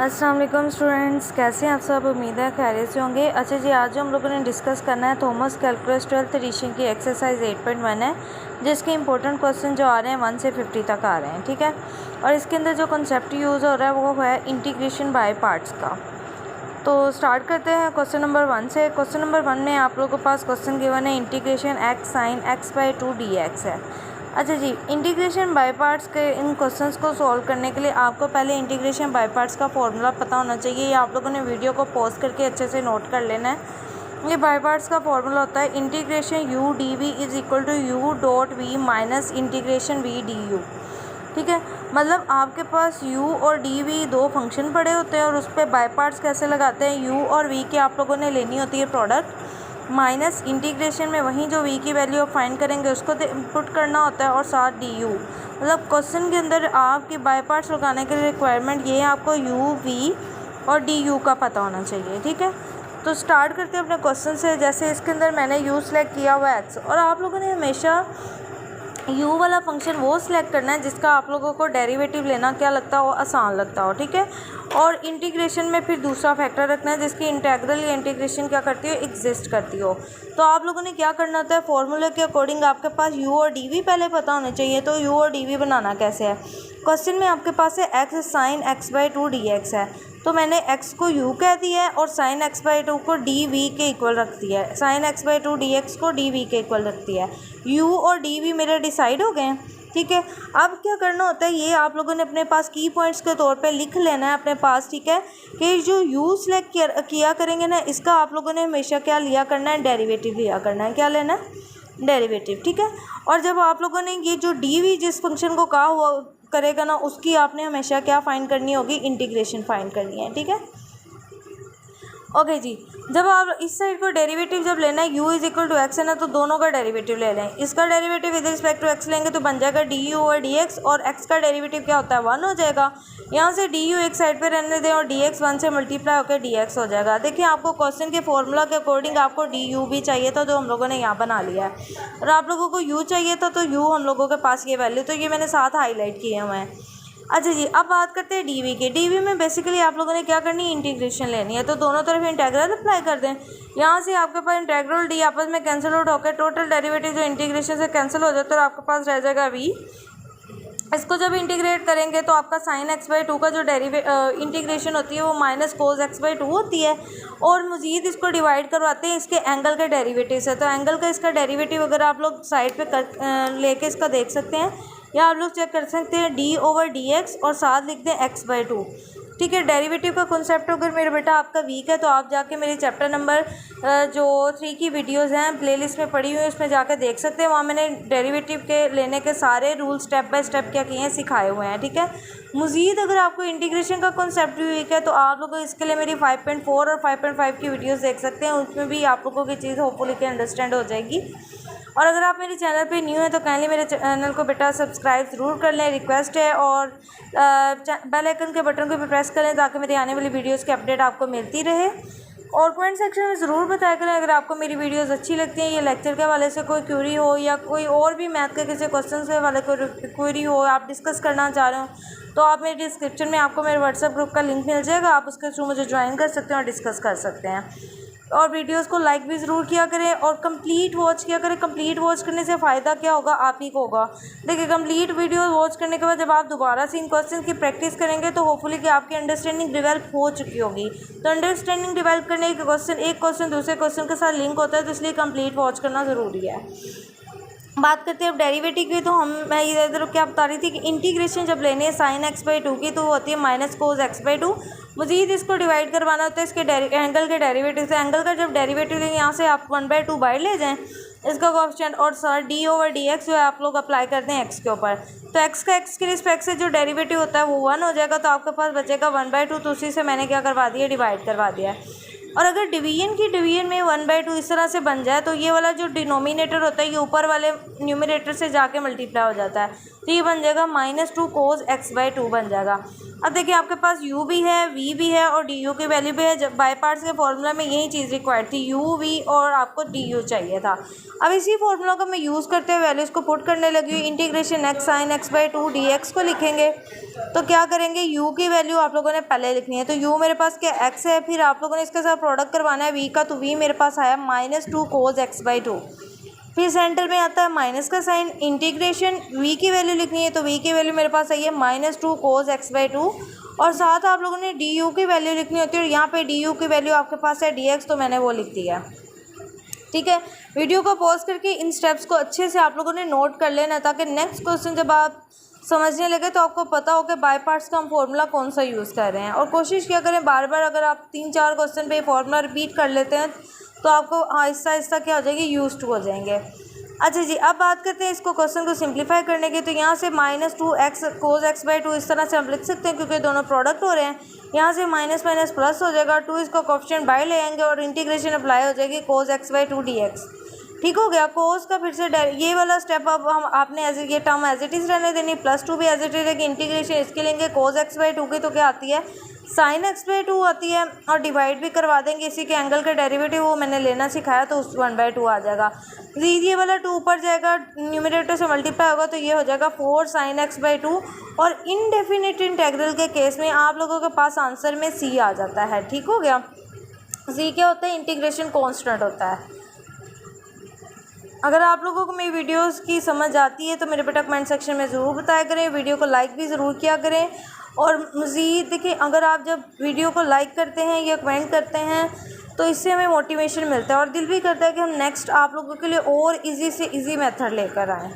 अस्सलाम वालेकुम स्टूडेंट्स, कैसे हैं आप सब। उम्मीद है खैरियत से होंगे। अच्छा जी, आज हम लोगों ने डिस्कस करना है थॉमस कैलकुलस 12th एडिशन की एक्सरसाइज 8.1 है, जिसके इंपॉर्टेंट क्वेश्चन जो आ रहे हैं 1 से 50 तक आ रहे हैं। ठीक है, और इसके अंदर जो कॉन्सेप्ट यूज़ हो रहा है वो है इंटीग्रेशन बाय पार्ट्स का। तो स्टार्ट करते हैं क्वेश्चन नंबर 1 से। क्वेश्चन नंबर 1 में आप लोगों के पास क्वेश्चन गिवन है integration x sine x/2 dx है। अच्छा जी, इंटीग्रेशन बाय पार्ट्स के इन क्वेश्चंस को सॉल्व करने के लिए आपको पहले इंटीग्रेशन बाय पार्ट्स का फॉर्मूला पता होना चाहिए। ये आप लोगों ने वीडियो को पॉज करके अच्छे से नोट कर लेना है। ये बाय पार्ट्स का फॉर्मूला होता है integration u dv is equal to u dot v minus integration v du। ठीक है, मतलब आपके पास u और dv दो फंक्शन पड़े होते हैं और उस पर बाय पार्ट्स कैसे लगाते हैं। u और v की आप लोगों ने लेनी होती है प्रोडक्ट, माइनस इंटीग्रेशन में वहीं जो v की वैल्यू आप फाइंड करेंगे उसको इनपुट करना होता है और साथ du। मतलब क्वेश्चन के अंदर आपकी बाय पार्ट्स लगाने के लिए रिक्वायरमेंट ये है, आपको u v और du का पता होना चाहिए। ठीक है, तो स्टार्ट करते हैं अपने क्वेश्चन से। जैसे इसके अंदर मैंने u सेलेक्ट किया हुआ है x, और आप लोगों ने हमेशा u वाला फंक्शन वो सिलेक्ट करना है जिसका आप लोगों को डेरिवेटिव लेना क्या लगता हो, आसान लगता हो। ठीक है, और इंटीग्रेशन में फिर दूसरा फैक्टर रखना है जिसकी इंटेग्रल या इंटीग्रेशन क्या करती हो, एग्जिस्ट करती हो। तो आप लोगों ने क्या करना होता है, फॉर्मूले के अकॉर्डिंग आपके पास u और dv पहले पता होने चाहिए। तो u और dv बनाना कैसे है, क्वेश्चन में आपके पास है x साइन x/2 dx है, तो मैंने x को u कह दिया है और साइन x/2 को dv के इक्वल रख दिया है। साइन x/2 dx को dv के इक्वल रख दिया है। u और dv मेरे डिसाइड हो गए हैं। ठीक है, अब क्या करना होता है, ये आप लोगों ने अपने पास की पॉइंट्स के तौर पे लिख लेना है अपने पास। ठीक है, कि जो u सेलेक्ट किया करेंगे ना, इसका आप लोगों ने हमेशा क्या लिया करना है, डेरिवेटिव लिया करना है। क्या लेना है, डेरिवेटिव। ठीक है, और जब आप लोगों ने ये जो dv जिस फंक्शन को कहा हुआ करेगा ना, उसकी आपने हमेशा क्या फाइंड करनी होगी, इंटीग्रेशन फाइंड करनी है। ठीक है, ओके जी। जब आप इस साइड को डेरिवेटिव जब लेना है, u is equal to x है ना, तो दोनों का डेरिवेटिव ले लें। इसका derivative with respect to x लेंगे तो बन जाएगा du और dx, और x का डेरिवेटिव क्या होता है, 1 हो जाएगा। यहाँ से du एक साइड पे रहने दें और dx 1 से मल्टीप्लाई होकर dx हो जाएगा। देखिए, आपको क्वेश्चन के फॉर्मूला के अकॉर्डिंग आपको du भी चाहिए था, जो हम लोगों ने यहाँ बना लिया है, और आप लोगों को u चाहिए था, तो u हम लोगों के पास ये वैल्यू, तो ये मैंने साथ हाईलाइट किए हुए हैं। अच्छा जी, अब बात करते हैं dv की। dv में बेसिकली आप लोगों ने क्या करनी है, इंटीग्रेशन लेनी है, तो दोनों तरफ इंटेग्रल अप्लाई कर दें। यहाँ से आपके पास इंटेग्रल d आपस में कैंसिल आउट होकर टोटल डेरिवेटिव जो इंटीग्रेशन से कैंसिल हो जाता है और आपके पास रह जाएगा v। इसको जब इंटीग्रेट करेंगे तो आपका साइन x/2 का जो इंटीग्रेशन होती है वो माइनस कोस x/2 होती है, और मज़ीद इसको डिवाइड करवाते हैं इसके एंगल के डेरिवेटिव से। तो एंगल का इसका डेरिवेटिव अगर आप लोग साइड पे लेके इसका देख सकते हैं, या आप लोग चेक कर सकते हैं d/dx और साथ लिख दें x/2। ठीक है, डेरिवेटिव का कॉन्सेप्ट अगर मेरे बेटा आपका वीक है तो आप जाके मेरे चैप्टर नंबर जो 3 की वीडियोस हैं प्लेलिस्ट में पड़ी हुई है, उसमें जाकर देख सकते हैं। वहाँ मैंने डेरिवेटिव के लेने के सारे रूल स्टेप बाय स्टेप क्या किए हैं, सिखाए हुए हैं। ठीक है, मज़ीद अगर आपको इंटीग्रेशन का कॉन्सेप्ट भी वीक है तो आप लोग इसके लिए मेरी 5.4 और 5.5 की वीडियोस देख सकते हैं, उसमें भी आप लोगों की चीज़ होपफुली के अंडरस्टैंड हो जाएगी। और अगर आप मेरे चैनल पे न्यू हैं तो काइंडली मेरे चैनल को बेटा सब्सक्राइब ज़रूर कर लें, रिक्वेस्ट है, और बेल आइकन के बटन को भी प्रेस कर लें ताकि मेरी आने वाली वीडियोस की अपडेट आपको मिलती रहे। और कमेंट सेक्शन में ज़रूर बताया करें अगर आपको मेरी वीडियोस अच्छी लगती हैं, ये लेक्चर के हवाले से कोई क्यूरी हो या कोई और भी मैथ के किसी क्वेश्चन के हवाले कोई क्यूरी हो, आप डिस्कस करना चाह रहे हो, तो आप मेरे डिस्क्रिप्शन में आपको मेरे व्हाट्सएप ग्रुप का लिंक मिल जाएगा, आप उसके थ्रू मुझे ज्वाइन कर सकते हैं और डिस्कस कर सकते हैं। और वीडियोस को लाइक भी ज़रूर किया करें और कंप्लीट वॉच किया करें। कंप्लीट वॉच करने से फ़ायदा क्या होगा, आप ही को होगा। देखिए, कंप्लीट वीडियो वॉच करने के बाद जब आप दोबारा से इन क्वेश्चन की प्रैक्टिस करेंगे तो होपफुली कि आपकी अंडरस्टैंडिंग डेवलप हो चुकी होगी। तो अंडरस्टैंडिंग डेवलप करने के एक क्वेश्चन दूसरे क्वेश्चन के साथ लिंक होता है, तो इसलिए कंप्लीट वॉच करना ज़रूरी है। बात करते हैं अब डेरिवेटिव की। तो मैं इधर क्या बता रही थी कि इंटीग्रेशन जब लेनी है साइन x/2 की तो वो होती है माइनस कोस x/2। मज़ीद इसको डिवाइड करवाना होता है इसके एंगल के डेरिवेटिव से। एंगल का जब डेरिवेटिव लेंगे यहाँ से आप 1/2 बाहर ले जाएं इसका कोएफिशिएंट, और सर d/dx जो है आप लोग अप्लाई करते हैं x के ऊपर। तो x का x के रिस्पेक्ट से जो डेरिवेटिव होता है वो 1 हो जाएगा, तो आपके पास बचेगा 1/2। तो उसी से मैंने क्या करवा दिया, डिवाइड करवा दिया है। और अगर डिवीजन में 1/2 इस तरह से बन जाए तो ये वाला जो डिनोमिनेटर होता है ये ऊपर वाले न्यूमरेटर से जाके मल्टीप्लाई हो जाता है। तो ये बन जाएगा -2 cos x/2 बन जाएगा। अब देखिए आपके पास u भी है, v भी है और du की वैल्यू भी है। जब बाय पार्ट्स के फॉर्मूला में यही चीज़ रिक्वायर्ड थी, u v और आपको du चाहिए था। अब इसी फॉर्मूला को मैं यूज़ करते हुए वैल्यूज़ को पुट करने लगी हुई। Integration x sin x/2 dx को लिखेंगे। तो क्या करेंगे, u की वैल्यू आप लोगों ने पहले लिखनी है। तो u मेरे पास क्या x है, फिर आप लोगों ने इसके साथ प्रोडक्ट करवाना है v का, तो v मेरे पास आया -2 cos x/2। फिर सेंटर में आता है माइनस का साइन, इंटीग्रेशन v की वैल्यू लिखनी है। तो v की वैल्यू मेरे पास आई है -2 cos x/2 और साथ आप लोगों ने du की वैल्यू लिखनी होती है। और यहाँ पे du की वैल्यू आपके पास है dx, तो मैंने वो लिख दिया। ठीक है, वीडियो को पॉज करके इन स्टेप्स को अच्छे से आप लोगों ने नोट कर लेना, ताकि नेक्स्ट क्वेश्चन जब आप समझने लगे तो आपको पता हो कि बाय पार्ट्स का हम फॉर्मूला कौन सा यूज़ कर रहे हैं। और कोशिश किया करें बार बार, अगर आप 3-4 क्वेश्चन पे फॉर्मूला रिपीट कर लेते हैं तो आपको आहिस्ता आहिस्ता क्या हो जाएगी, यूज्ड टू हो जाएंगे। अच्छा जी, अब बात करते हैं इसको क्वेश्चन को सिंप्लीफाई करने की। तो यहाँ से -2x cos x/2 इस तरह से हम लिख सकते हैं, क्योंकि दोनों प्रोडक्ट हो रहे हैं। यहाँ से माइनस माइनस प्लस हो जाएगा, 2 इसका कोएफिशिएंट बाय ले आएंगे और इंटीग्रेशन अप्लाई हो जाएगी cos x/2 dx। ठीक हो गया। कोस का फिर से ये वाला स्टेप अब हम आपने एज ये टर्म एज इट इज़ रहने देनी, +2 भी एज इट इज़ रहेगी। इंटीग्रेशन इसके लेंगे cos x/2 की, तो क्या आती है sin x/2 आती है, और डिवाइड भी करवा देंगे इसी के एंगल का डेरिवेटिव, वो मैंने लेना सिखाया, तो उस 1/2 आ जाएगा। ये वाला 2 ऊपर जाएगा, न्यूमरेटर से मल्टीप्लाई होगा, तो ये हो जाएगा 4 sin x/2। और इनडेफिनिट इंटेग्रल के केस में आप लोगों के पास आंसर में c आ जाता है। ठीक हो गया। c क्या होता है, इंटीग्रेशन कॉन्स्टेंट होता है। अगर आप लोगों को मेरी वीडियोस की समझ आती है तो मेरे बेटा कमेंट सेक्शन में ज़रूर बताया करें, वीडियो को लाइक भी ज़रूर किया करें। और मज़ीद देखिए, अगर आप जब वीडियो को लाइक करते हैं या कमेंट करते हैं तो इससे हमें मोटिवेशन मिलता है और दिल भी करता है कि हम नेक्स्ट आप लोगों के लिए और इजी से इजी मेथड लेकर आएँ।